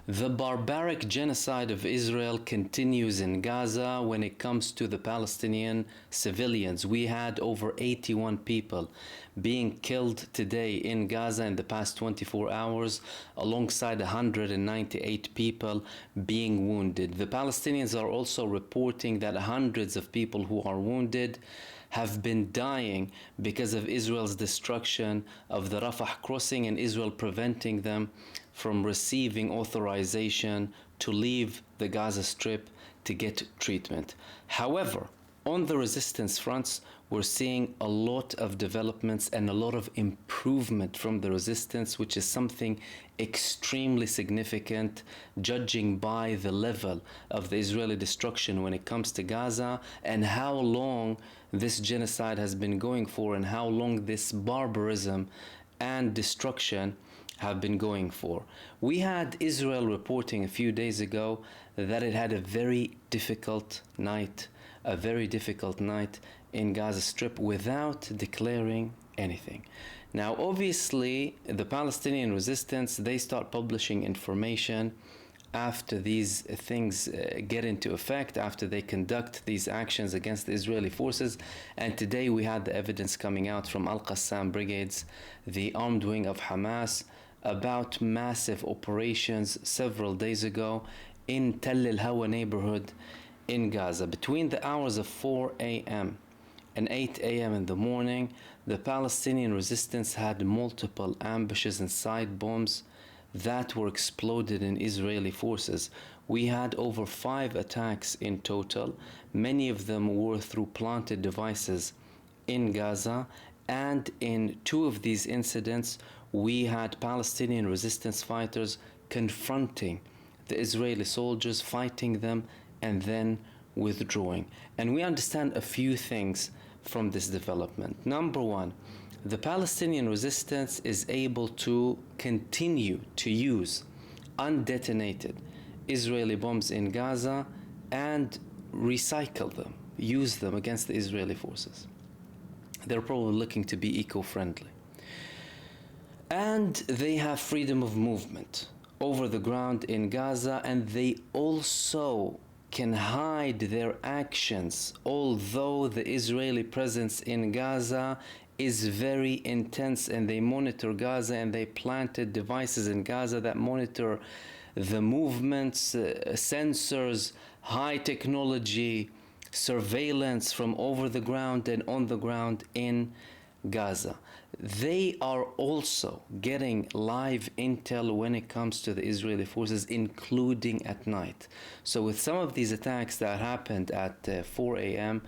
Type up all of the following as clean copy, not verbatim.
The barbaric genocide of Israel continues in Gaza when it comes to the Palestinian civilians. We had over 81 people being killed today in Gaza in the past 24 hours, alongside 198 people being wounded. The Palestinians are also reporting that hundreds of people who are wounded have been dying because of Israel's destruction of the Rafah crossing and Israel preventing them from receiving authorization to leave the Gaza Strip to get treatment. However, on the resistance fronts, we're seeing a lot of developments and a lot of improvement from the resistance, which is something extremely significant, judging by the level of the Israeli destruction when it comes to Gaza and how long this genocide has been going for and how long this barbarism and destruction have been going for. We had Israel reporting a few days ago that it had a very difficult night in Gaza Strip without declaring anything. Now, obviously, the Palestinian resistance, they start publishing information after these things get into effect, after they conduct these actions against the Israeli forces. And today we had the evidence coming out from Al-Qassam brigades, the armed wing of Hamas, about massive operations several days ago in Tell el-Hawa neighborhood in Gaza. Between the hours of 4 a.m. and 8 a.m. in the morning, the Palestinian resistance had multiple ambushes and side bombs that were exploded in Israeli forces. We had over 5 attacks in total. Many of them were through planted devices in Gaza, and in 2 of these incidents, we had Palestinian resistance fighters confronting the Israeli soldiers, fighting them, and then withdrawing. And we understand a few things from this development. Number one, the Palestinian resistance is able to continue to use undetonated Israeli bombs in Gaza and recycle them, use them against the Israeli forces. They're probably looking to be eco-friendly. And they have freedom of movement over the ground in Gaza, and they also can hide their actions, although the Israeli presence in Gaza is very intense, and they monitor Gaza, and they planted devices in Gaza that monitor the movements, sensors, high technology, surveillance from over the ground and on the ground in Gaza. They are also getting live intel when it comes to the Israeli forces, including at night. So with some of these attacks that happened at 4 a.m.,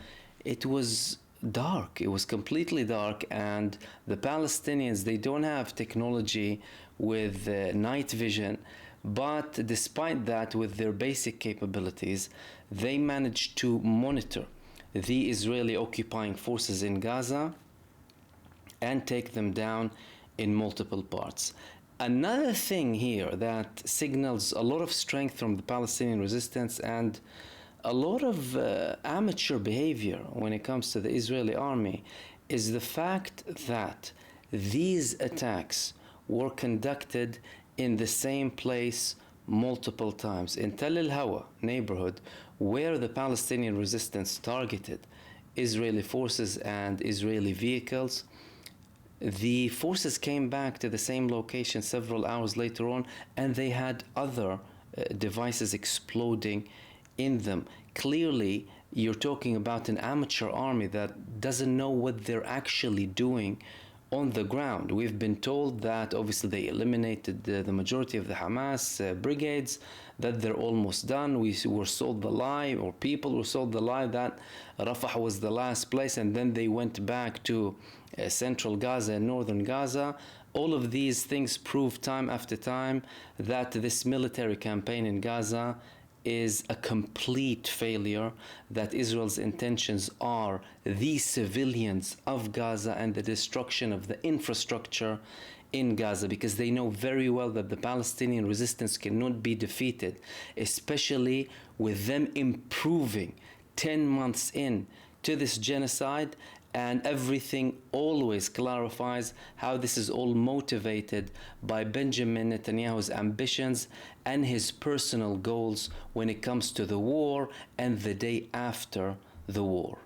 it was dark. It was completely dark, and the Palestinians, they don't have technology with night vision, but despite that, with their basic capabilities, they managed to monitor the Israeli occupying forces in Gaza and take them down in multiple parts. Another thing here that signals a lot of strength from the Palestinian resistance and a lot of amateur behavior when it comes to the Israeli army is the fact that these attacks were conducted in the same place multiple times. In Tell el-Hawa neighborhood, where the Palestinian resistance targeted Israeli forces and Israeli vehicles, the forces came back to the same location several hours later on, and they had other devices exploding in them. Clearly, you're talking about an amateur army that doesn't know what they're actually doing on the ground. We've been told that obviously they eliminated the majority of the Hamas brigades, that they're almost done. We were sold the lie, or people were sold the lie, that Rafah was the last place, and then they went back to central Gaza and northern Gaza. All of these things prove time after time that this military campaign in Gaza is a complete failure, that Israel's intentions are the civilians of Gaza and the destruction of the infrastructure in Gaza, because they know very well that the Palestinian resistance cannot be defeated, especially with them improving 10 months in to this genocide and everything always clarifies how this is all motivated by Benjamin Netanyahu's ambitions and his personal goals when it comes to the war and the day after the war.